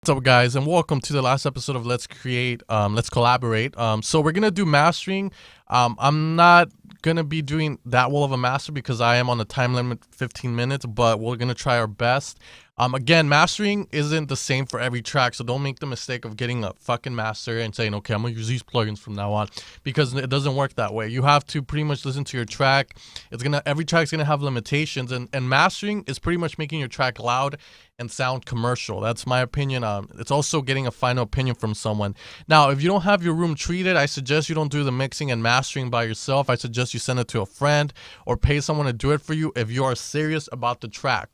What's up, guys, and welcome to the last episode of Let's Create, Let's Collaborate. So we're gonna do mastering. I'm not gonna be doing that well of a master because I am on the time limit 15 minutes, but we're gonna try our best. Again, mastering isn't the same for every track, so don't make the mistake of getting a fucking master and saying, okay, I'm gonna use these plugins from now on, because it doesn't work that way. You have to pretty much listen to your track. Every track's gonna have limitations, and mastering is pretty much making your track loud and sound commercial. That's my opinion. It's also getting a final opinion from someone. Now, if you don't have your room treated, I suggest you don't do the mixing and mastering by yourself. I suggest you send it to a friend or pay someone to do it for you if you are serious about the track.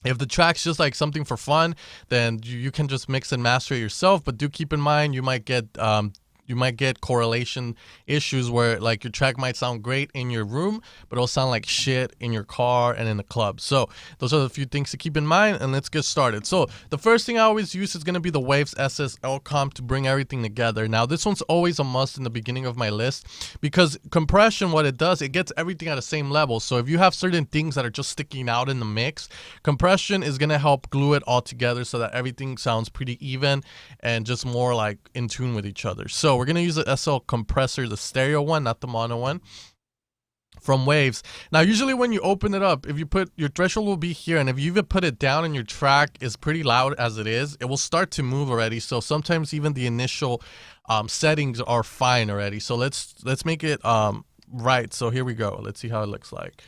If the track's just like something for fun, then you can just mix and master it yourself. But do keep in mind you might get correlation issues where like your track might sound great in your room, but it'll sound like shit in your car and in the club. So those are the few things to keep in mind, and let's get started. So the first thing I always use is going to be the Waves SSL comp to bring everything together. Now this one's always a must in the beginning of my list because compression, what it does, it gets everything at the same level. So if you have certain things that are just sticking out in the mix, compression is going to help glue it all together so that everything sounds pretty even and just more like in tune with each other. So we're going to use the SL compressor, the stereo one, not the mono one, from Waves. Now, usually when you open it up, if you put your threshold will be here, and if you even put it down and your track is pretty loud as it is, it will start to move already. So sometimes even the initial settings are fine already. So let's make it right. So here we go. Let's see how it looks like.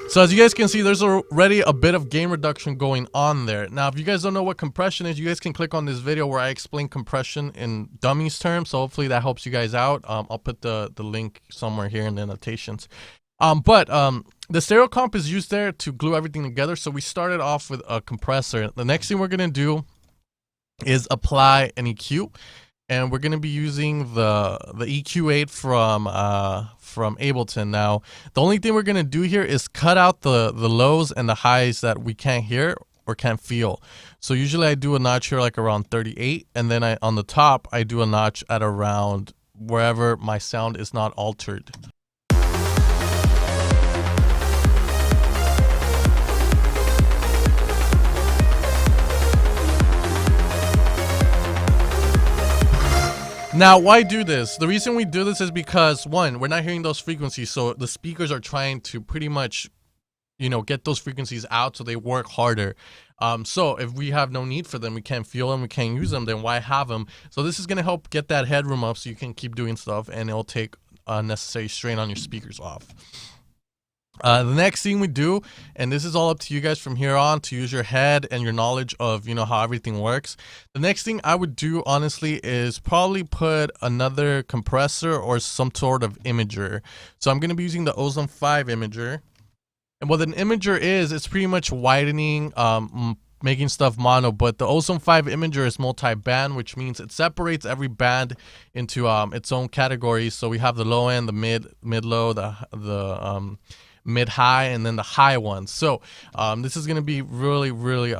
So as you guys can see, there's already a bit of gain reduction going on there. Now, if you guys don't know what compression is, you guys can click on this video where I explain compression in dummies terms. So hopefully that helps you guys out. I'll put the link somewhere here in the annotations. The stereo comp is used there to glue everything together. So we started off with a compressor. The next thing we're going to do is apply an EQ. And we're going to be using the EQ8 from Ableton. Now, the only thing we're going to do here is cut out the lows and the highs that we can't hear or can't feel. So usually I do a notch here like around 38, and then on the top I do a notch at around wherever my sound is not altered. Now, why do this? The reason we do this is because, one, we're not hearing those frequencies, so the speakers are trying to pretty much, get those frequencies out so they work harder. So if we have no need for them, we can't feel them, we can't use them, then why have them? So this is going to help get that headroom up so you can keep doing stuff, and it'll take unnecessary strain on your speakers off. The next thing we do, and this is all up to you guys from here on to use your head and your knowledge of, how everything works. The next thing I would do, honestly, is probably put another compressor or some sort of imager. So I'm going to be using the Ozone 5 imager. And what an imager is, it's pretty much widening, making stuff mono, but the Ozone 5 imager is multi-band, which means it separates every band into its own categories. So we have the low end, the mid-low, the mid-high, and then the high ones. So this is going to be really, really,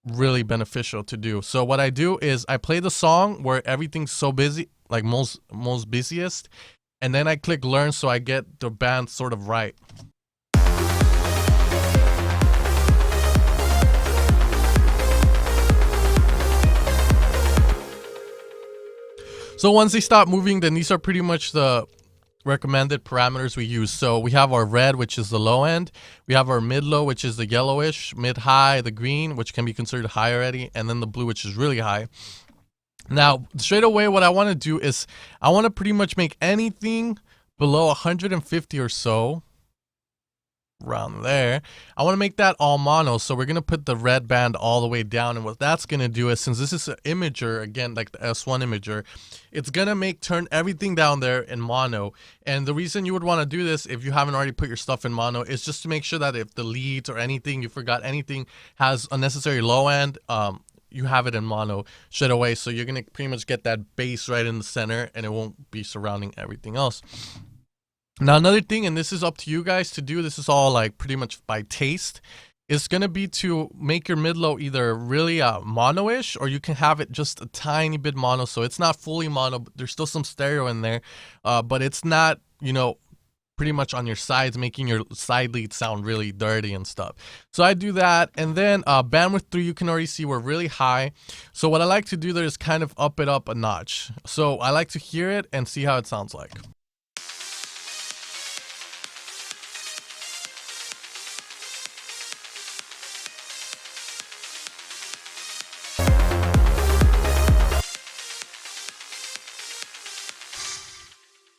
really beneficial to do. So what I do is I play the song where everything's so busy, like most busiest, and then I click learn so I get the band sort of right. So once they stop moving, then these are pretty much the recommended parameters we use. So we have our red, which is the low end. We have our mid-low, which is the yellowish, mid-high, the green, which can be considered high already, and then the blue, which is really high. Now, straight away, what I want to do is I want to pretty much make anything below 150 or so, around there. I want to make that all mono, so we're going to put the red band all the way down, and what that's going to do is, since this is an imager, again, like the S1 imager, it's going to turn everything down there in mono. And the reason you would want to do this, if you haven't already put your stuff in mono, is just to make sure that if the leads or anything, you forgot anything, has unnecessary low end, you have it in mono straight away, so you're going to pretty much get that bass right in the center, and it won't be surrounding everything else. Now, another thing, and this is up to you guys to do, this is all like pretty much by taste, is going to be to make your mid-low either really mono-ish, or you can have it just a tiny bit mono, so it's not fully mono, but there's still some stereo in there, but it's not, you know, pretty much on your sides, making your side leads sound really dirty and stuff. So I do that, and then bandwidth 3, you can already see we're really high. So what I like to do there is kind of up it up a notch. So I like to hear it and see how it sounds like.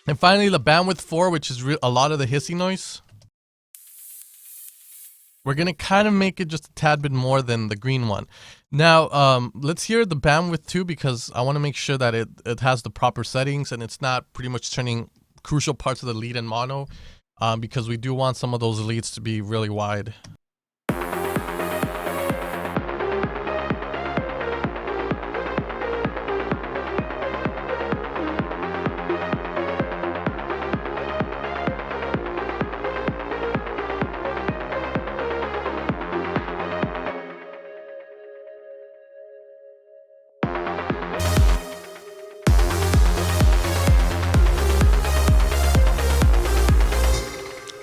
And finally, the bandwidth 4, which is a lot of the hissy noise. We're going to kind of make it just a tad bit more than the green one. Now, let's hear the bandwidth 2, because I want to make sure that it has the proper settings and it's not pretty much turning crucial parts of the lead in mono, because we do want some of those leads to be really wide.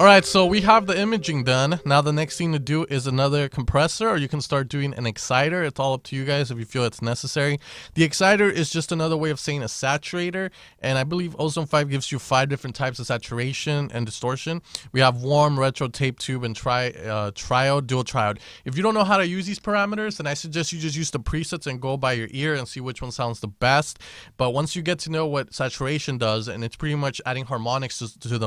Alright, so we have the imaging done. Now the next thing to do is another compressor, or you can start doing an exciter. It's all up to you guys if you feel it's necessary. The exciter is just another way of saying a saturator, and I believe Ozone 5 gives you 5 different types of saturation and distortion. We have warm, retro, tape tube, and triode, dual triode. If you don't know how to use these parameters, then I suggest you just use the presets and go by your ear and see which one sounds the best. But once you get to know what saturation does, and it's pretty much adding harmonics to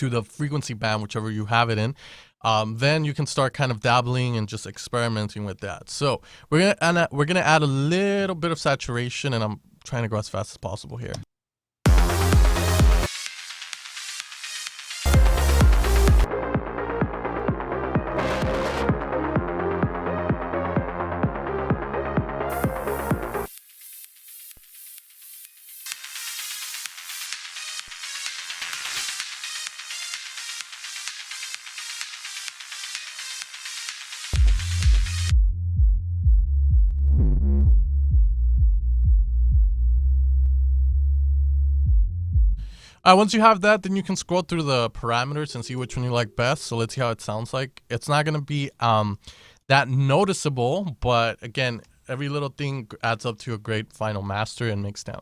the frequency band, whichever you have it in, then you can start kind of dabbling and just experimenting with that. So we're gonna add a little bit of saturation, and I'm trying to go as fast as possible here. Once you have that, then you can scroll through the parameters and see which one you like best. So let's see how it sounds like. It's not going to be that noticeable, but again, every little thing adds up to a great final master and mix down.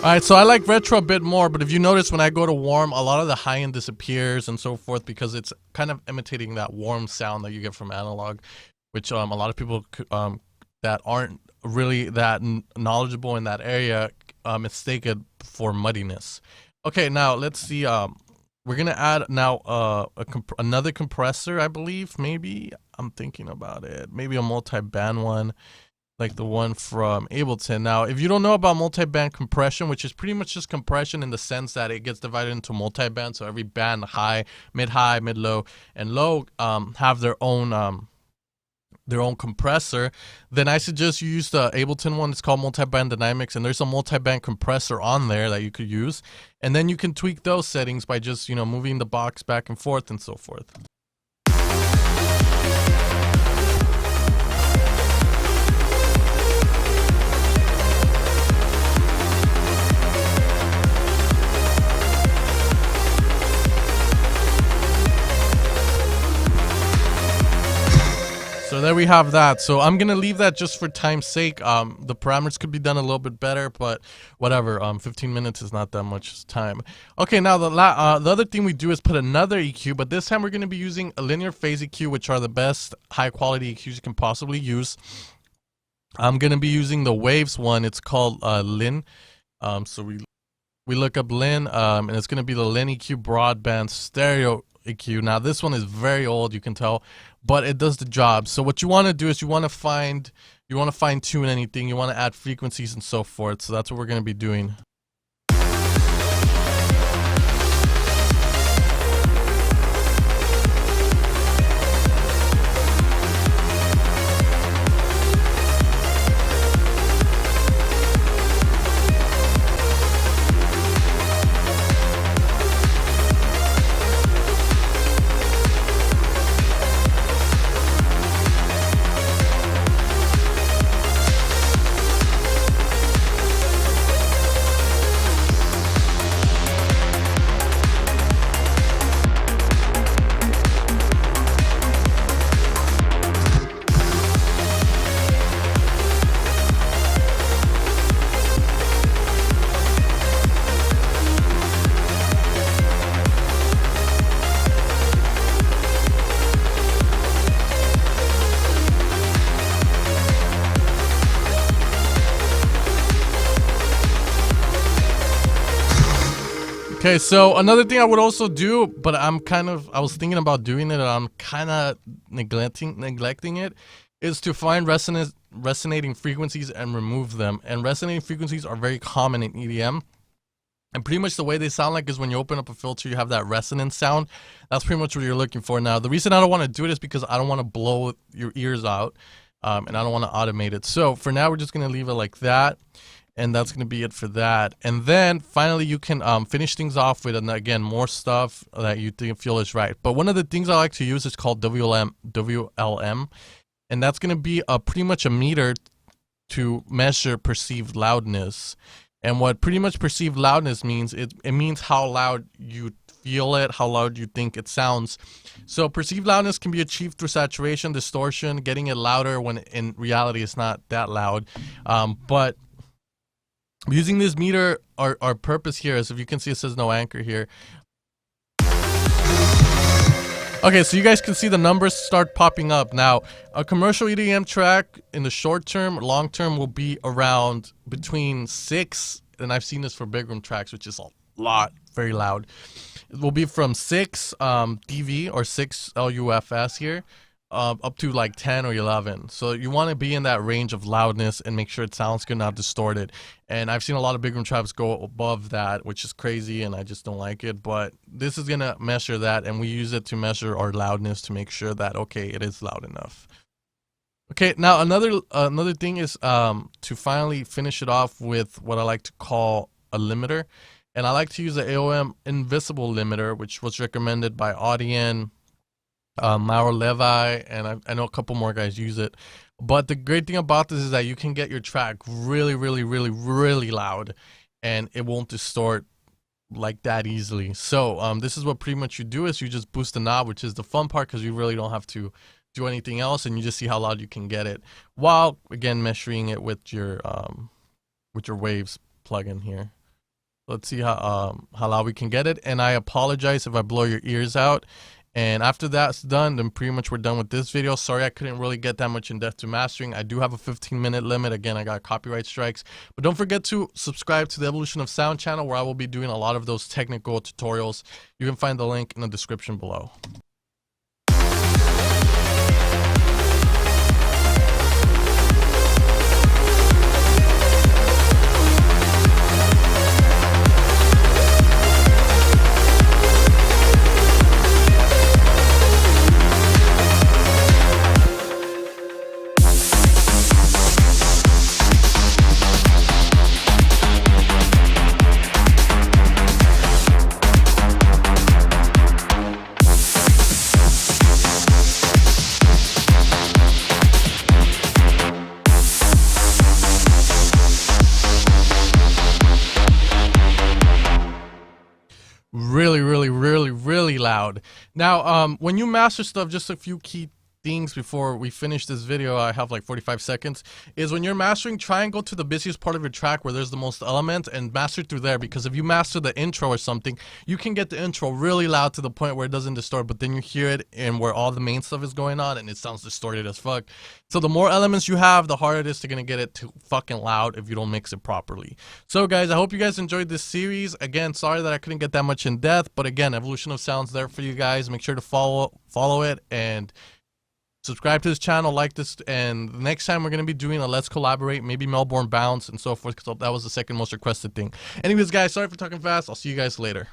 Alright, so I like retro a bit more, but if you notice when I go to warm, a lot of the high end disappears and so forth, because it's kind of imitating that warm sound that you get from analog, which a lot of people that aren't really that knowledgeable in that area mistake it for muddiness. Okay, now let's see. We're gonna add now another compressor, I believe. Maybe I'm thinking about it. Maybe a multi-band one, like the one from Ableton. Now, if you don't know about multi-band compression, which is pretty much just compression in the sense that it gets divided into multi-band, so every band, high, mid-low, and low have their own compressor, then I suggest you use the Ableton one. It's called Multi-Band Dynamics, and there's a multi-band compressor on there that you could use, and then you can tweak those settings by just, you know, moving the box back and forth and so forth. So there we have that. So I'm gonna leave that just for time's sake. The parameters could be done a little bit better, but whatever. 15 minutes is not that much time. Okay, now the other thing we do is put another EQ, but this time we're gonna be using a linear phase EQ, which are the best high quality EQs you can possibly use. I'm gonna be using the Waves one. It's called Lin. So we look up Lin, and it's gonna be the Lin EQ broadband stereo EQ. Now this one is very old, you can tell, but it does the job. So what you want to do is you want to fine tune anything, you want to add frequencies and so forth. So that's what we're going to be doing. Okay, so another thing I would also do, but I was thinking about doing it and I'm kind of neglecting it, is to find resonating frequencies and remove them. And resonating frequencies are very common in EDM. And pretty much the way they sound like is when you open up a filter, you have that resonance sound. That's pretty much what you're looking for. Now, the reason I don't want to do it is because I don't want to blow your ears out, and I don't want to automate it. So for now, we're just going to leave it like that. And that's going to be it for that. And then finally, you can finish things off with, again, more stuff that you feel is right. But one of the things I like to use is called WLM. And that's going to be pretty much a meter to measure perceived loudness. And what pretty much perceived loudness means, it means how loud you feel it, how loud you think it sounds. So perceived loudness can be achieved through saturation, distortion, getting it louder when in reality it's not that loud. But using this meter, our purpose here is, if you can see, it says no anchor here. Okay, so you guys can see the numbers start popping up. Now, a commercial EDM track in the short term, long term, will be around between 6, and I've seen this for big room tracks, which is a lot, very loud. It will be from 6 dB or 6 LUFS here, up to like 10 or 11. So you want to be in that range of loudness and make sure it sounds good, not distorted. And I've seen a lot of big room tracks go above that, which is crazy, and I just don't like it. But this is going to measure that, and we use it to measure our loudness to make sure that, okay, it is loud enough. Okay, now another thing is to finally finish it off with what I like to call a limiter. And I like to use the AOM Invisible Limiter, which was recommended by Audien, Mauro Levi, and I know a couple more guys use it. But the great thing about this is that you can get your track really, really, really, really loud, and it won't distort like that easily. So this is what pretty much you do, is you just boost the knob, which is the fun part because you really don't have to do anything else, and you just see how loud you can get it, while again measuring it with your Waves plugin here. Let's see how loud we can get it. And I apologize if I blow your ears out. And after that's done, then pretty much we're done with this video. Sorry I couldn't really get that much in depth to mastering. I do have a 15-minute limit. Again, I got copyright strikes. But don't forget to subscribe to the Evolution of Sound channel, where I will be doing a lot of those technical tutorials. You can find the link in the description below. Really loud. Now when you master stuff, just a few key things before we finish this video, I have like 45 seconds, is when you're mastering, try and go to the busiest part of your track where there's the most elements and master through there. Because if you master the intro or something, you can get the intro really loud to the point where it doesn't distort, but then you hear it and where all the main stuff is going on and it sounds distorted as fuck. So the more elements you have, the harder it is to gonna get it to fucking loud if you don't mix it properly. So guys, I hope you guys enjoyed this series. Again, sorry that I couldn't get that much in depth, but again, Evolution of Sound's there for you guys. Make sure to follow it and subscribe to this channel, like this, and next time we're going to be doing a Let's Collaborate, maybe Melbourne Bounce and so forth, because that was the second most requested thing. Anyways, guys, sorry for talking fast. I'll see you guys later.